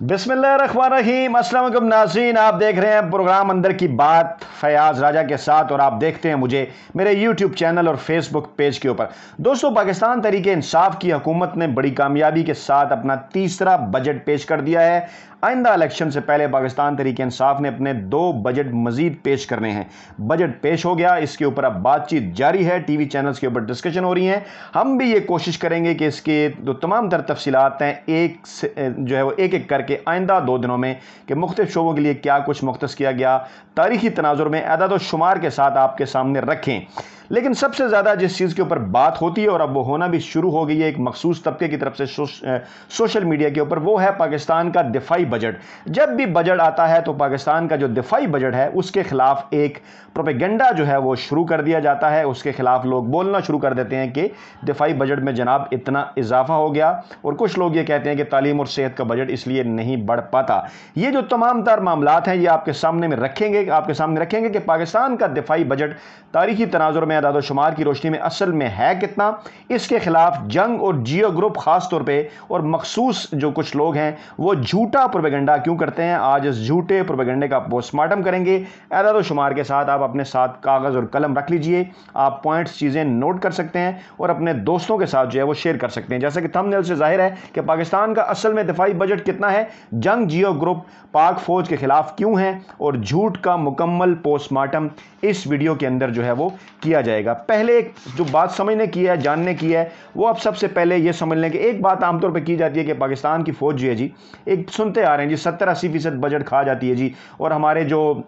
बिस्मिल्लाहिर्रहमानिर्रहीम। अस्सलाम वालेकुम नाज़रीन, आप देख रहे हैं प्रोग्राम अंदर की बात फयाज़ राजा के साथ और आप देखते हैं मुझे मेरे यूट्यूब चैनल और फेसबुक पेज के ऊपर। दोस्तों, पाकिस्तान तहरीक इंसाफ की हुकूमत ने बड़ी कामयाबी के साथ अपना तीसरा बजट पेश कर दिया है। आइंदा इलेक्शन से पहले पाकिस्तान तहरीक इंसाफ ने अपने 2 बजट मजीद पेश करने हैं। बजट पेश हो गया, इसके ऊपर अब बातचीत जारी है, टीवी चैनल्स के ऊपर डिस्कशन हो रही हैं। हम भी ये कोशिश करेंगे कि इसके जो तमाम तर तफसीलात हैं एक एक करके आइंदा 2 दिनों में कि मुख्तलिफ शोबों के लिए क्या कुछ मुख्तस किया गया, तारीखी तनाजुर में अदद व शुमार के साथ आपके सामने रखें। लेकिन सबसे ज़्यादा जिस चीज़ के ऊपर बात होती है और अब वो होना भी शुरू हो गई है एक मखसूस तबके की तरफ से सोशल मीडिया के ऊपर, वो है पाकिस्तान का दिफाई बजट। जब भी बजट आता है तो पाकिस्तान का जो दिफाई बजट है उसके खिलाफ एक प्रोपेगेंडा जो है वो शुरू कर दिया जाता है। उसके खिलाफ लोग बोलना शुरू कर देते हैं कि दिफाई बजट में जनाब इतना इजाफा हो गया, और कुछ लोग ये कहते हैं कि तालीम और सेहत का बजट इसलिए नहीं बढ़ पाता। ये जो तमाम तर मामलात हैं ये आपके सामने रखेंगे कि पाकिस्तान का दिफाई बजट तारीखी तनाजुर में अदाद शुमार की रोशनी में असल में है कितना। इसके खिलाफ जंग और जियो ग्रुप खास तौर पे और मखसूस जो कुछ लोग हैं वो झूठा प्रोपेगेंडा क्यों करते हैं। आज इस झूठे प्रोपेगेंडे का पोस्टमार्टम करेंगे अदाद शुमार के साथ। आप अपने साथ कागज़ और कलम रख लीजिए, आप पॉइंट्स चीज़ें नोट कर सकते हैं और अपने दोस्तों के साथ जो है वो शेयर कर सकते हैं। जैसा कि थंबनेल से जाहिर है कि पाकिस्तान का असल में दिफाई बजट कितना है, जंग जियो ग्रुप पाक फौज के खिलाफ क्यों है, और झूठ का मुकम्मल पोस्टमार्टम इस वीडियो के अंदर जो है वो किया जाएगा। पहले एक जो बात समझने की है, जानने की है, वो आप सबसे पहले ये समझ लें कि एक बात आमतौर पे की जाती है कि पाकिस्तान की फौज जो है जी, एक सुनते आ रहे हैं जी 70-80% बजट खा जाती है जी, और हमारे जो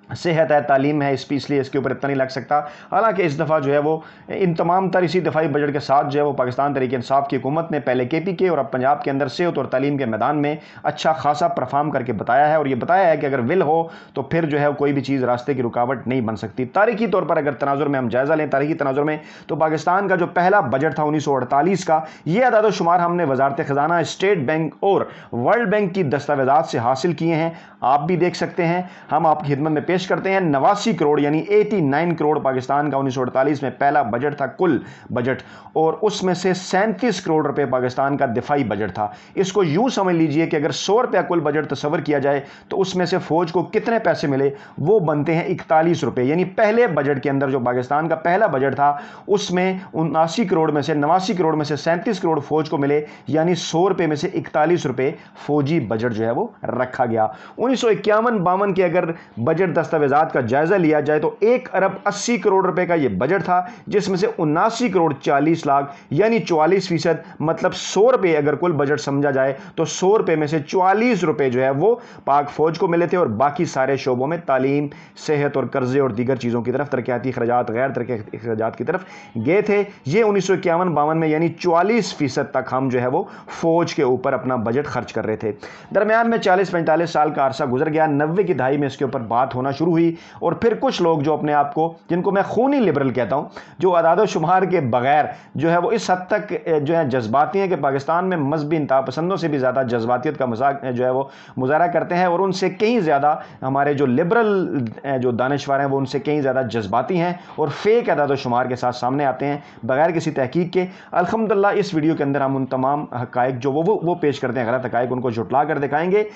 सेहत है, तालीम है, इसलिए इसके ऊपर इतना नहीं लग सकता। हालांकि इस दफ़ा जो है वो इन तमाम तर इसी दफाई बजट के साथ जो है वो पाकिस्तान तहरीक इंसाफ की हुकूमत ने पहले KPK और अब पंजाब के अंदर सेहत और तालीम के मैदान में अच्छा खासा परफॉर्म करके बताया है, और ये बताया है कि अगर विल हो तो फिर जो है कोई भी चीज़ रास्ते की रुकावट नहीं बन सकती। तारीखी तौर पर अगर तनाजुर में हम जायज़ा लें, तारीखी तनाजुर में, तो पाकिस्तान का जो पहला बजट था 1948 का, ये अदाद शुमार हमने वजारत ख़जाना, स्टेट बैंक और वर्ल्ड बैंक की दस्तावेज़ात से हासिल किए हैं। आप भी देख सकते हैं, हम आपकी खिदमत में पेश करते हैं। 89 करोड़ यानी 89 करोड़ पाकिस्तान का 1948 में पहला बजट था, कुल बजट, और उसमें से 37 करोड़ रुपए पाकिस्तान का दिफाई बजट था। इसको यूं समझ लीजिए कि अगर 100 रुपया कुल बजट तस्वर किया जाए तो उसमें से फौज को कितने पैसे मिले, वो बनते हैं 41 रुपए। यानी पहले बजट के अंदर जो पाकिस्तान का पहला बजट था उसमें 79 करोड़ में से 89 करोड़ में से 37 करोड़ फौज को मिले, यानी 100 रुपए में से 41 रुपए फौजी बजट जो है वो रखा गया। 1951-52 के अगर बजट दस्तावेजात का जायजा लिया जाए तो 1 अरब 80 करोड़ रुपए का यह बजट था, जिसमें से 79 करोड़ 40 लाख यानी 44%, मतलब 100 रुपए अगर कुल बजट समझा जाए तो 100 रुपए में से 44 रुपए जो है वो पाक फौज को मिले थे, और बाकी सारे शोबों में तालीम, सेहत और कर्जे और दीगर चीज़ों की तरफ, तरक्याती खर्चात, गैर तरक्याती खर्चात की तरफ गए थे। ये 1951-52 में यानी 44% तक हम जो है वो फौज के ऊपर अपना बजट खर्च कर रहे थे। दरमियान में 40-45 साल का अरसा गुजर गया, 90 की दहाई में इसके ऊपर बात होना शुरू हुई, और फिर कुछ लोग जो अपने आप को, जिनको मैं खूनी लिबरल कहता हूं, जो अदाद शुमार के बगैर जो है वो इस हद तक जो है जज्बाती हैं कि पाकिस्तान में मजहबी इंतहा पसंदों से भी ज़्यादा जज्बातियत का मजाक जो है वो मुजाहरा करते हैं, और उनसे कहीं ज़्यादा हमारे जो लिबरल जो दानिशवर हैं वो उनसे कहीं ज़्यादा जज्बाती हैं और फेक अदाद शुमार के साथ सामने आते हैं बगैर किसी तहकीक के। अल्हम्दुलिल्लाह इस वीडियो के अंदर हम उन तमाम हकायक जो वो पेश करते हैं, गलत हकायक, उनको झुटला कर दिखाएंगे।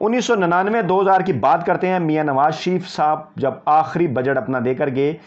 1999-2000 की बात करते हैं। मियां नवाज शरीफ साहब जब आखिरी बजट अपना देकर गए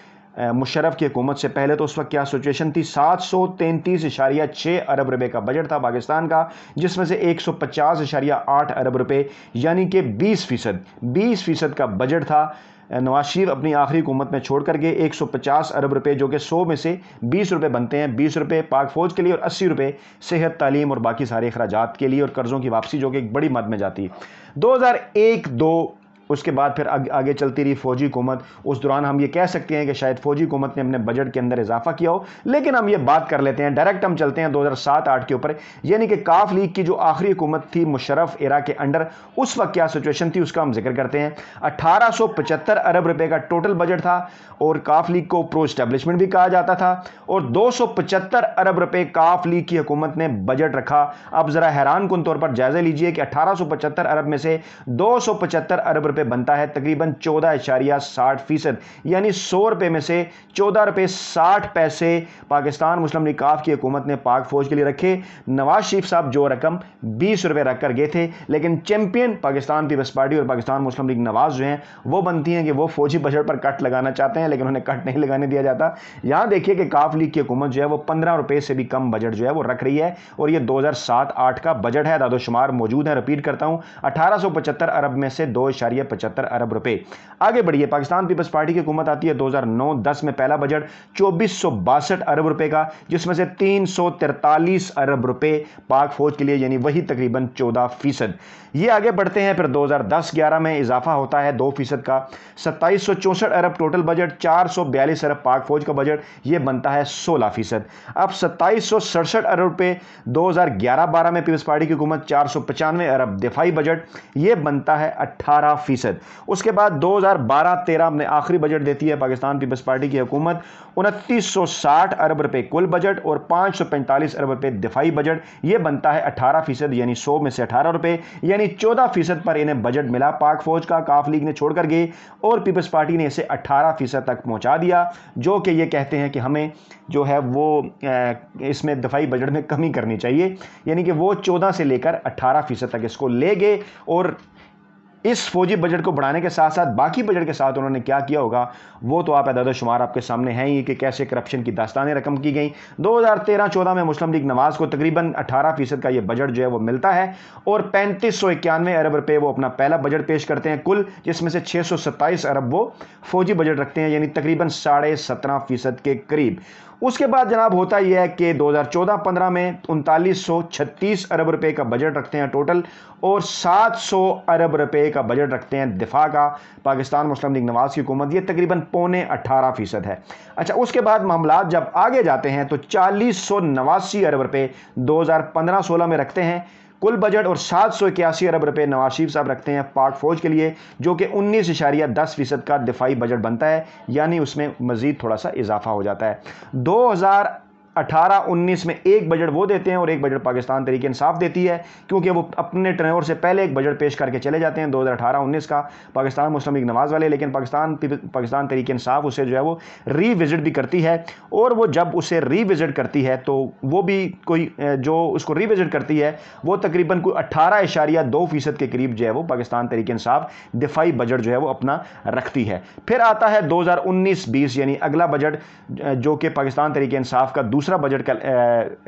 मुशर्रफ की हुकूमत से पहले, तो उस वक्त क्या सिचुएशन थी, 733.6 अरब रुपए का बजट था पाकिस्तान का, जिसमें से 150.8 अरब रुपए यानी कि 20% का बजट था। नवाज शरीफ अपनी आखिरी हुकूमत में छोड़ कर गए 150 अरब रुपए, जो कि 100 में से 20 रुपए बनते हैं। 20 रुपए पाक फौज के लिए और 80 रुपए सेहत, तालीम और बाकी सारे अखराजात के लिए, और कर्ज़ों की वापसी जो कि एक बड़ी मद में जाती है। 2001-2 उसके बाद फिर आगे चलती रही फौजी हुकूमत। उस दौरान हम ये कह सकते हैं कि शायद फौजी हुकूमत ने अपने बजट के अंदर इजाफा किया हो, लेकिन हम ये बात कर लेते हैं, डायरेक्ट हम चलते हैं 2007-8 के ऊपर, यानी कि काफ लीग की जो आखिरी हुकूमत थी मुशर्रफ एरा के अंडर, उस वक्त क्या सिचुएशन थी उसका हम जिक्र करते हैं। 1875 अरब रुपए का टोटल बजट था, और काफ लीग को प्रो एस्टेब्लिशमेंट भी कहा जाता था, और 275 अरब रुपए काफ लीग की हुकूमत ने बजट रखा। अब जरा हैरान कुन तौर पर जायजा लीजिए कि 1875 अरब में से 275 अरब रुपये बनता है, तकरीबन 14.60%, यानी 100 रुपये में से 14 रुपये 60 पैसे पाकिस्तान मुस्लिम लीग काफ की हुकूमत ने पाक फौज के लिए रखे। नवाज शरीफ साहब जो रकम 20 रुपये रख कर गए थे, लेकिन चैंपियन पाकिस्तान पीपल्स पार्टी और पाकिस्तान मुस्लिम लीग नवाज जो हैं वो बनती हैं कि वो फौजी बजट पर कट लगाना चाहते हैं, लेकिन उन्हें कट नहीं लगाने दिया जाता। यहाँ देखिए कि काफ लीग की हुकूमत जो है वो 15 रुपये से भी कम बजट जो है वो रख रही है, और ये 2007-8 का बजट है। दादोशुमार मौजूद है, रिपीट करता हूं, 1875 अरब में से 2.75 अरब रुपए। आगे बढ़िए, पाकिस्तान पीपल्स पार्टी की हुकूमत आती है 2009-10 में, पहला बजट 2462 अरब रुपए का, जिसमें से 343 अरब रुपए पाक फौज के लिए, यानी वही तकरीबन 14%। ये आगे बढ़ते हैं, फिर 2010-11 में इजाफा होता है 2% का, 2764 अरब टोटल बजट, 442 अरब पाक फौज का बजट, ये बनता है 16%। अब 2767 अरब रुपए 2011-12 में पीपल्स पार्टी की हुकूमत, 495 अरब दिफाई बजट, ये बनता है 18%। उसके बाद 2012-13 में आखिरी बजट देती है पाकिस्तान पीपल्स पार्टी की हुकूमत, 2960 अरब रुपए कुल बजट और 545 अरब रुपए दिफाई बजट, ये बनता है 18%, यानी 100 में से 18 रुपए, यानी 14% पर इन्हें बजट मिला पाक फौज का, काफ लीग ने छोड़कर गए, और पीपल्स पार्टी ने इसे 18% तक पहुंचा दिया, जो कि ये कहते हैं कि हमें जो है वो इसमें दफाई बजट में कमी करनी चाहिए, यानी कि वो 14 से लेकर 18% तक इसको ले गए। और इस फौजी बजट को बढ़ाने के साथ साथ बाकी बजट के साथ उन्होंने क्या किया होगा वो तो आप अदाद शुमार आपके सामने हैं ही, कि कैसे करप्शन की दास्तानें रकम की गई। 2013-14 में मुस्लिम लीग नवाज को तकरीबन 18% का ये बजट जो है वो मिलता है, और 3591 अरब रुपए वो अपना पहला बजट पेश करते हैं कुल, जिसमें से 627 अरब वो फौजी बजट रखते हैं, यानी तकरीबन 17.5% के करीब। उसके बाद जनाब होता यह है कि 2014-15 में 3936 अरब रुपए का बजट रखते हैं टोटल, और 700 अरब रुपए का बजट रखते हैं दिफा का पाकिस्तान मुस्लिम लीग नवाज की हुकूमत, ये तकरीबन 18.25% है। अच्छा, उसके बाद मामला जब आगे जाते हैं तो 4089 अरब रुपए 2015-16 में रखते हैं कुल बजट, और 781 अरब रुपए नवाज शरीफ साहब रखते हैं पाक फौज के लिए, जो कि 19.10% का दिफाई बजट बनता है, यानी उसमें मजीद थोड़ा सा इजाफा हो जाता है। 2018-19 में एक बजट वो देते हैं और एक बजट पाकिस्तान तहरीक इंसाफ देती है, क्योंकि वो अपने टर्नओवर से पहले एक बजट पेश करके चले जाते हैं 2018-19 का पाकिस्तान मुस्लिम लीग नवाज वाले, लेकिन पाकिस्तान तहरीक इंसाफ उसे जो है वो रीविजिट भी करती है, और वो जब उसे रीविजिट करती है तो वो भी कोई जो उसको रीविजिट करती है वो तकरीबन कोई 18.2% के करीब जो है वो पाकिस्तान तहरीक इंसाफ दिफाई बजट जो है वो अपना रखती है। फिर आता है 2019-20, यानी अगला बजट, जो कि पाकिस्तान तहरीक इंसाफ का दूसरा बजट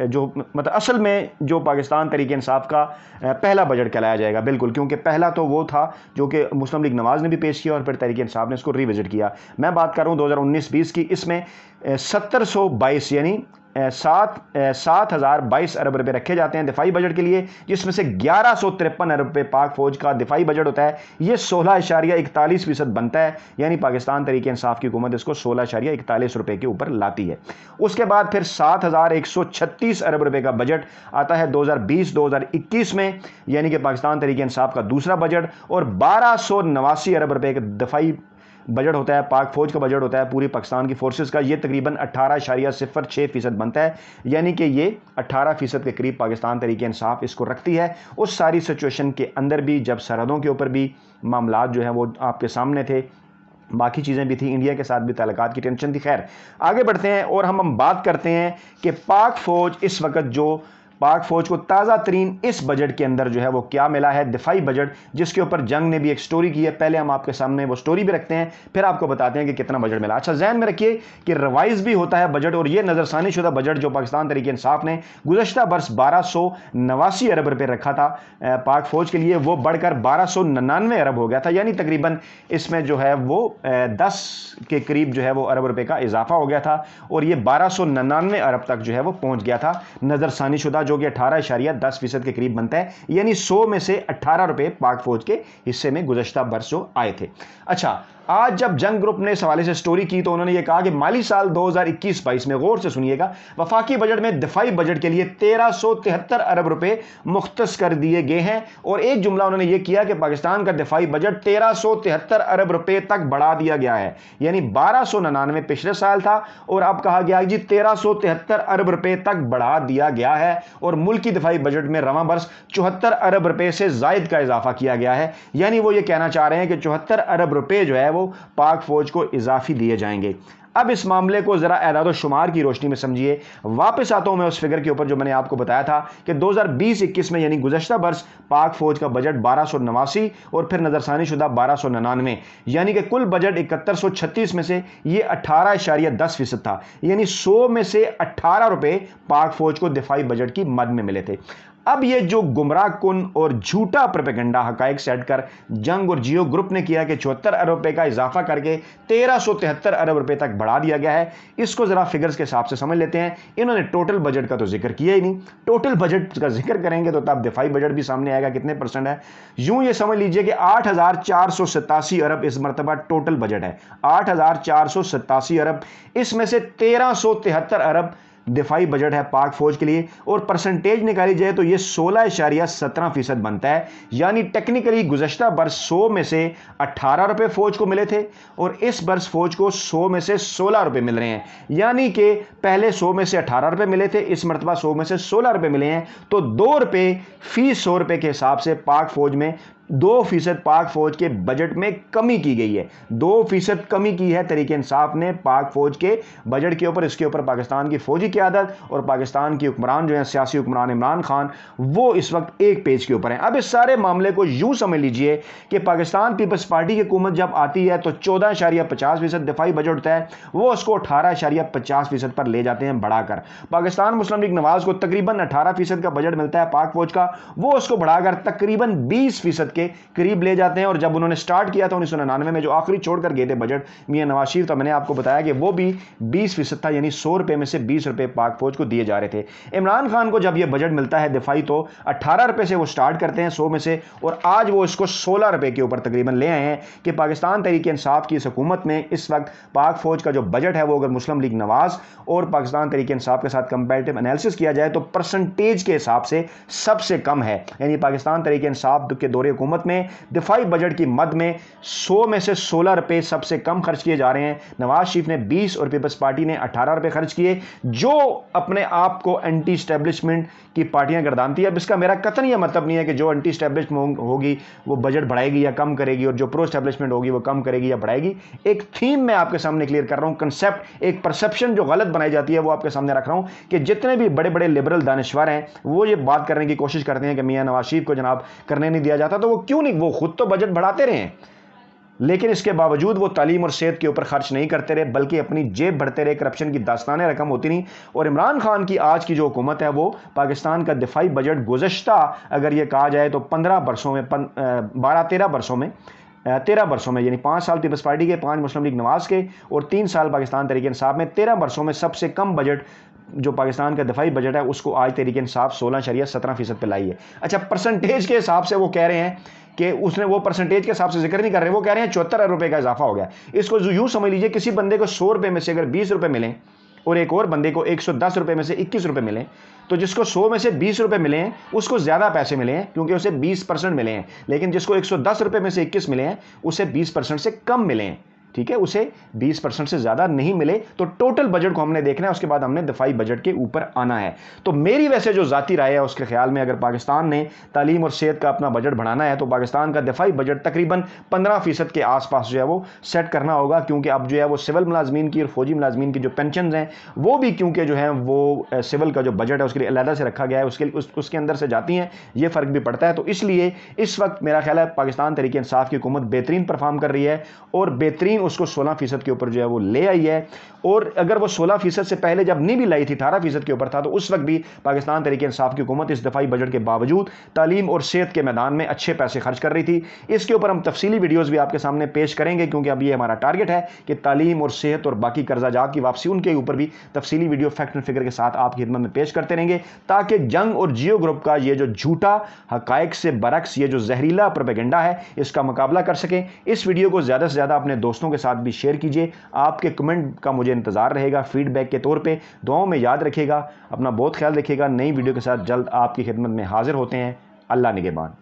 जो मतलब असल में जो पाकिस्तान तहरीक इंसाफ का पहला बजट कहलाया जाएगा, बिल्कुल, क्योंकि पहला तो वो था जो कि मुस्लिम लीग नवाज ने भी पेश किया और फिर तहरीक इंसाफ ने इसको रिविजिट किया। मैं बात कर रहा हूं 2019-20 की। इसमें 1722 यानी 7,022 अरब रुपए रखे जाते हैं दिफाई बजट के लिए, जिसमें से 1153 अरब रुपए पाक फौज का दिफाई बजट होता है, ये 16.41% बनता है, यानी पाकिस्तान तहरीक इंसाफ की हुकूमत इसको 16.41 रुपए के ऊपर लाती है। उसके बाद फिर 7,136 अरब रुपए का बजट आता है 2020-2021 में, यानी कि पाकिस्तान तहरीक इंसाफ का दूसरा बजट, और 1289 अरब रुपए का दिफाई बजट होता है, पाक फौज का बजट होता है पूरी पाकिस्तान की फोर्सेस का, ये तकरीबन 18.06% बनता है, यानी कि ये 18% के करीब पाकिस्तान तहरीक इंसाफ इसको रखती है। उस सारी सिचुएशन के अंदर भी जब सरहदों के ऊपर भी मामला जो है वो आपके सामने थे, बाकी चीज़ें भी थी, इंडिया के साथ भी ताल्लुकात की टेंशन थी। खैर आगे बढ़ते हैं और हम बात करते हैं कि पाक फौज इस वक्त जो पाक फौज को ताज़ा तरीन इस बजट के अंदर जो है वो क्या मिला है, दिफाई बजट, जिसके ऊपर जंग ने भी एक स्टोरी की है। पहले हम आपके सामने वो स्टोरी भी रखते हैं, फिर आपको बताते हैं कि कितना बजट मिला। अच्छा, जहन में रखिए कि रिवाइज भी होता है बजट, और ये नजरसानी शुदा बजट जो पाकिस्तान तहरीक इंसाफ ने गुज़श्ता बरस 1289 अरब रुपये रखा था पाक फौज के लिए, वो बढ़कर 1299 अरब हो गया था, यानी तकरीबन इसमें जो है वो 10 के करीब जो है वो अरब रुपये का इजाफा हो गया था, और ये 1299 अरब तक जो है वो पहुंच गया था नजरसानी शुदा, जो कि 18.10% के करीब बनता है, यानी 100 में से 18 रुपए पाक फौज के हिस्से में गुज़श्ता बरस जो आए थे। अच्छा, आज जब जंग ग्रुप ने इस हवाले से स्टोरी की तो उन्होंने यह कहा कि माली साल 2021-22 में, गौर से सुनिएगा, वफाकी बजट में दिफाई बजट के लिए 1373 अरब रुपए मुख्तस कर दिए गए हैं। और एक जुमला उन्होंने यह किया कि पाकिस्तान का दिफाई बजट 1373 अरब रुपए तक बढ़ा दिया गया है, यानी 1299 पिछले साल था और अब कहा गया जी 1373 अरब रुपए तक बढ़ा दिया गया है। और मुल्की दिफाई बजट में रवां बरस 74 अरब रुपए से जायद का इजाफा किया गया है, यानी वो ये कहना चाह रहे हैं कि 74 अरब रुपए जो है वो पाक फौज को इजाफी दिए जाएंगे। अब इस मामले को जरा एदाद शुमार की रोशनी में समझिए। वापस आता हूं मैं उस फिगर के ऊपर जो मैंने आपको बताया था कि 2020-21 में यानी गुज़श्ता बरस पाक फौज का बजट 1289 और फिर नजरसानी शुदा 1299, यानी कि कुल बजट 7136 में से ये 18.10% था, यानी 100 में से 18 रुपए पाक फौज को दिफाई बजट की मद में मिले थे। अब ये जो गुमराह कुन और झूठा प्रोपेगेंडा हकायक सेट कर जंग और जियो ग्रुप ने किया कि 74 अरब रुपए का इजाफा करके 1373 अरब रुपए तक बढ़ा दिया गया है, इसको जरा फिगर्स के हिसाब से समझ लेते हैं। इन्होंने टोटल बजट का तो जिक्र किया ही नहीं, टोटल बजट का जिक्र करेंगे तो तब दिफाई बजट भी सामने आएगा कितने परसेंट है। यूं ये समझ लीजिए कि 8487 अरब इस मरतबा टोटल बजट है, 8487 अरब, इसमें से 1373 अरब दिफाई बजट है पाक फौज के लिए। और परसेंटेज निकाली जाए तो यह 16.17% बनता है, यानी टेक्निकली गुज़श्ता बरस 100 में से 18 रुपए फौज को मिले थे और इस बरस फौज को 100 में से 16 रुपए मिल रहे हैं, यानी कि पहले 100 में से 18 रुपए मिले थे, इस मरतबा 100 में से 16 रुपए मिले हैं। तो 2 रुपए फी 100 रुपए के हिसाब से पाक फौज में 2% पाक फौज के बजट में कमी की गई है, 2% कमी की है तहरीक इंसाफ ने पाक फौज के बजट के ऊपर। इसके ऊपर पाकिस्तान की फौजी क़यादत और पाकिस्तान की हुक्मरान जो है सियासी हुक्मरान इमरान खान, वो इस वक्त एक पेज के ऊपर हैं। अब इस सारे मामले को यूं समझ लीजिए कि पाकिस्तान पीपल्स पार्टी की हुकूमत जब आती है तो 14.50% दिफाई बजट होता है, वो उसको 18.50% पर ले जाते हैं बढ़ाकर। पाकिस्तान मुस्लिम लीग नवाज को तकरीबन 18% का बजट मिलता है पाक फौज का, वो उसको बढ़ाकर तकरीबन 20% के करीब ले जाते हैं। और जब उन्होंने स्टार्ट किया था 1999 में, जो आखिरी छोड़कर गए थे बजट मियां नवाज शरीफ, तो मैंने आपको बताया कि वो भी 20% था, यानी 100 रुपए में से 20 रुपए पाक फौज को दिए जा रहे थे। इमरान खान को जब यह बजट मिलता है दिफाई तो 18 रुपए से वो स्टार्ट करते हैं 100 में से, और आज वो इसको 16 रुपए के ऊपर तकरीबन ले आए हैं कि पाकिस्तान तहरीक इंसाफ की इस हुकूमत में इस वक्त पाक फौज का जो बजट है वो अगर मुस्लिम लीग नवाज और पाकिस्तान तहरीक इंसाफ के साथ कंपैरेटिव एनालिसिस किया जाए तो परसेंटेज के हिसाब से सबसे कम है। यानी पाकिस्तान तहरीक इंसाफ के दौरे हुकूमत में दिफाई बजट की मद में 100 में से 16 रुपए सबसे कम खर्च किए जा रहे हैं। नवाज शरीफ ने 20 और पीपल्स पार्टी ने 18 रुपए खर्च किए, जो अपने आप को एंटी स्टैब्लिशमेंट की पार्टियां गर्दानती है। अब इसका मेरा कतई यह मतलब नहीं है कि जो एंटी स्टैब्लिशमेंट होगी वो बजट बढ़ाएगी या कम करेगी और जो प्रो स्टैब्लिशमेंट होगी वो कम करेगी या बढ़ाएगी। एक थीम मैं आपके सामने क्लियर कर रहा हूं, कंसेप्ट, एक परसेप्शन जो गलत बनाई जाती है वो आपके सामने रख रहा हूं कि जितने भी बड़े बड़े लिबरल दानिश्वर हैं वो ये बात करने की कोशिश करते हैं कि मियां नवाज शरीफ को जनाब करने नहीं दिया जाता, तो वो क्यों नहीं, वो खुद तो बजट बढ़ाते रहे हैं लेकिन इसके बावजूद वो तालीम और सेहत के ऊपर खर्च नहीं करते रहे, बल्कि अपनी जेब भरते रहे। करप्शन की दास्तानें रकम होती नहीं। और इमरान खान की आज की जो हुकूमत है वो पाकिस्तान का दिफाई बजट गुज़श्ता अगर ये कहा जाए तो 15 बरसों में 12-13 बरसों में 13 बरसों में, यानी 5 साल पीपल्स पार्टी के, 5 मुस्लिम लीग नवाज के और 3 साल पाकिस्तान तहरीक इंसाफ में, 13 बरसों में सबसे कम बजट जो पाकिस्तान का दिफाई बजट है उसको आज तहरीक इंसाफ 16.17% पे लाई है। अच्छा, परसेंटेज के हिसाब से वो कह रहे हैं कि उसने वो परसेंटेज के हिसाब से जिक्र नहीं कर रहे, वो कह रहे हैं 74 अरब रुपए का इजाफा हो गया। इसको यूं समझ लीजिए किसी बंदे को 100 रुपए में से अगर 20 रुपए मिले और एक और बंदे को 110 रुपए में से 21 रुपए मिले, तो जिसको 100 में से 20 रुपए मिले हैं उसको ज्यादा पैसे मिले हैं क्योंकि उसे 20% मिले हैं, लेकिन जिसको 110 रुपए में से 21 मिले हैं उसे 20% से कम मिले हैं। ठीक है, उसे 20% से ज्यादा नहीं मिले। तो टोटल बजट को हमने देखना है, उसके बाद हमने दिफाई बजट के ऊपर आना है। तो मेरी वैसे जो जाती राय है उसके ख्याल में अगर पाकिस्तान ने तालीम और सेहत का अपना बजट बढ़ाना है तो पाकिस्तान का दिफाई बजट तकरीबन 15% के आसपास जो है वो सेट करना होगा, क्योंकि अब जो है वो सिविल मुलाजमीन की और फौजी मुलाजमीन की जो पेंशन हैं वो भी क्योंकि जो है वो सिविल का जो बजट है उसके लिए अलहदा से रखा गया है, उसके अंदर से जाती हैं, ये फ़र्क भी पड़ता है। तो इसलिए इस वक्त मेरा ख्याल है पाकिस्तान तहरीक इंसाफ की हुकूमत बेहतरीन परफॉर्म कर रही है और बेहतरीन लेकिन उसको 16% के ऊपर जो है वो ले आई है। और अगर वो 16% से पहले जब नहीं भी लाई थी, 18% के ऊपर था, तो उस वक्त भी पाकिस्तान तहरीक इंसाफ की हुकूमत इस दफाई बजट के बावजूद तालीम और सेहत के मैदान में अच्छे पैसे खर्च कर रही थी। इसके ऊपर हम तफसीली वीडियोज़ भी आपके सामने पेश करेंगे, क्योंकि अब ये हमारा टारगेट है कि तालीम और सेहत और बाकी कर्जा जात की वापसी, उनके ऊपर भी तफसीली वीडियो फैक्ट एंड फिगर के साथ आपकी खिदमत में पेश करते रहेंगे, ताकि जंग और जियो ग्रुप का ये जो झूठा हकायक से बरक्स ये जो जहरीला प्रोपेगेंडा है, इसका मुकाबला कर सकें। इस वीडियो को ज़्यादा से ज़्यादा अपने दोस्तों के साथ भी शेयर कीजिए। आपके कमेंट का मुझे इंतज़ार रहेगा फीडबैक के तौर पे। दुआओं में याद रखिएगा, अपना बहुत ख्याल रखिएगा। नई वीडियो के साथ जल्द आपकी खिदमत में हाजिर होते हैं। अल्लाह निगहबान।